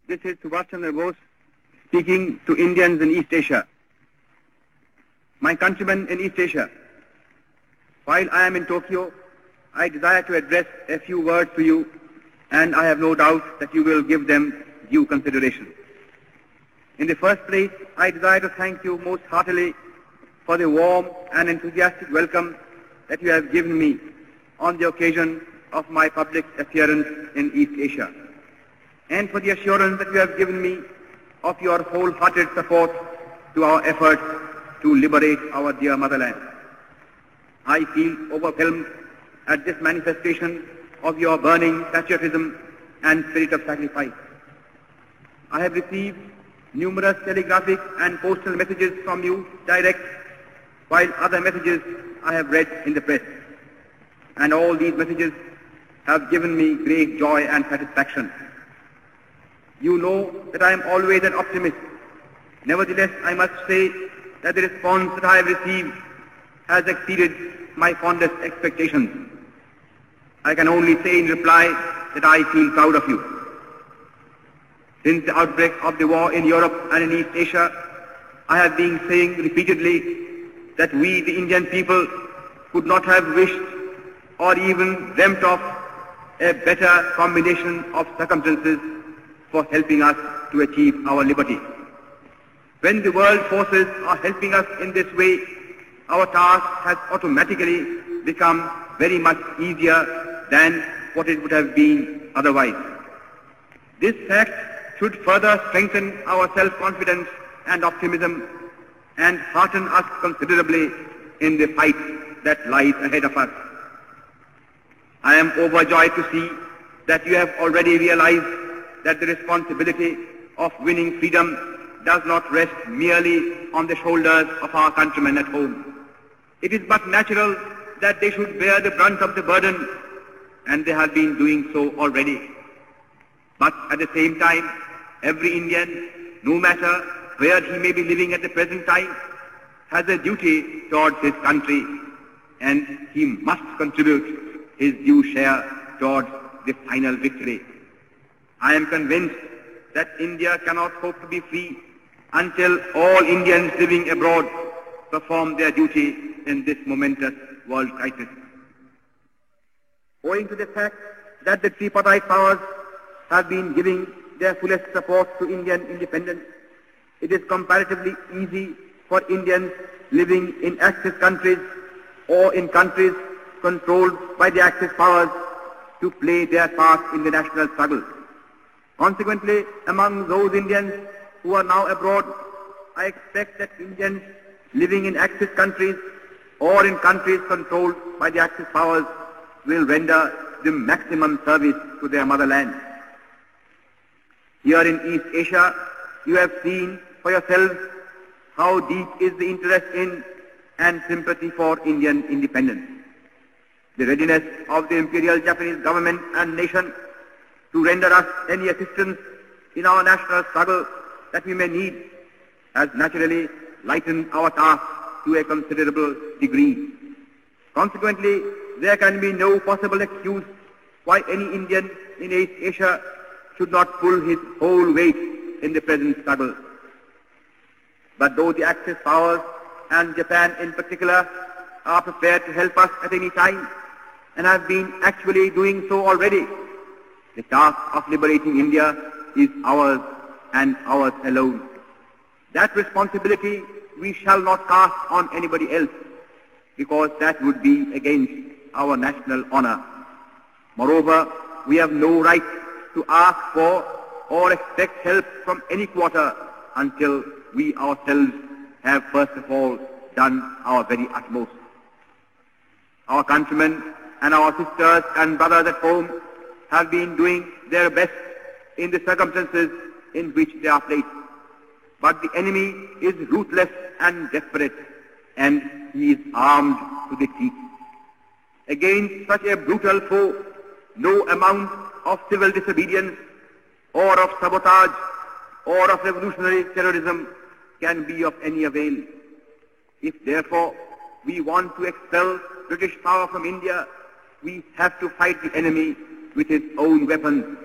This is Subhash Chandra Bose speaking to Indians in East Asia. My countrymen in East Asia, while I am in Tokyo, I desire to address a few words to you, and I have no doubt that you will give them due consideration. In the first place, I desire to thank you most heartily for the warm and enthusiastic welcome that you have given me on the occasion of my public appearance in East Asia, and for the assurance that you have given me of your wholehearted support to our efforts to liberate our dear motherland. I feel overwhelmed at this manifestation of your burning patriotism and spirit of sacrifice. I have received numerous telegraphic and postal messages from you direct, while other messages I have read in the press. And all these messages have given me great joy and satisfaction. You know that I am always an optimist. Nevertheless, I must say that the response that I have received has exceeded my fondest expectations. I can only say in reply that I feel proud of you. Since the outbreak of the war in Europe and in East Asia, I have been saying repeatedly that we, the Indian people, could not have wished or even dreamt of a better combination of circumstances for helping us to achieve our liberty. When the world forces are helping us in this way, our task has automatically become very much easier than what it would have been otherwise. This fact should further strengthen our self-confidence and optimism and hearten us considerably in the fight that lies ahead of us. I am overjoyed to see that you have already realized that the responsibility of winning freedom does not rest merely on the shoulders of our countrymen at home. It is but natural that they should bear the brunt of the burden, and they have been doing so already. But at the same time, every Indian, no matter where he may be living at the present time, has a duty towards his country, and he must contribute his due share towards the final victory. I am convinced that India cannot hope to be free until all Indians living abroad perform their duty in this momentous world crisis. Owing to the fact that the tripartite powers have been giving their fullest support to Indian independence, it is comparatively easy for Indians living in Axis countries or in countries controlled by the Axis powers to play their part in the national struggle. Consequently, among those Indians who are now abroad, I expect that Indians living in Axis countries or in countries controlled by the Axis powers will render the maximum service to their motherland. Here in East Asia, you have seen for yourselves how deep is the interest in and sympathy for Indian independence. The readiness of the Imperial Japanese government and nation to render us any assistance in our national struggle that we may need has naturally lightened our task to a considerable degree. Consequently, there can be no possible excuse why any Indian in East Asia should not pull his whole weight in the present struggle. But though the Axis powers and Japan in particular are prepared to help us at any time and have been actually doing so already, the task of liberating India is ours and ours alone. That responsibility we shall not cast on anybody else, because that would be against our national honor. Moreover, we have no right to ask for or expect help from any quarter until we ourselves have first of all done our very utmost. Our countrymen and our sisters and brothers at home have been doing their best in the circumstances in which they are placed. But the enemy is ruthless and desperate, and he is armed to the teeth. Against such a brutal foe, no amount of civil disobedience or of sabotage or of revolutionary terrorism can be of any avail. If therefore we want to expel British power from India, we have to fight the enemy with his own weapons,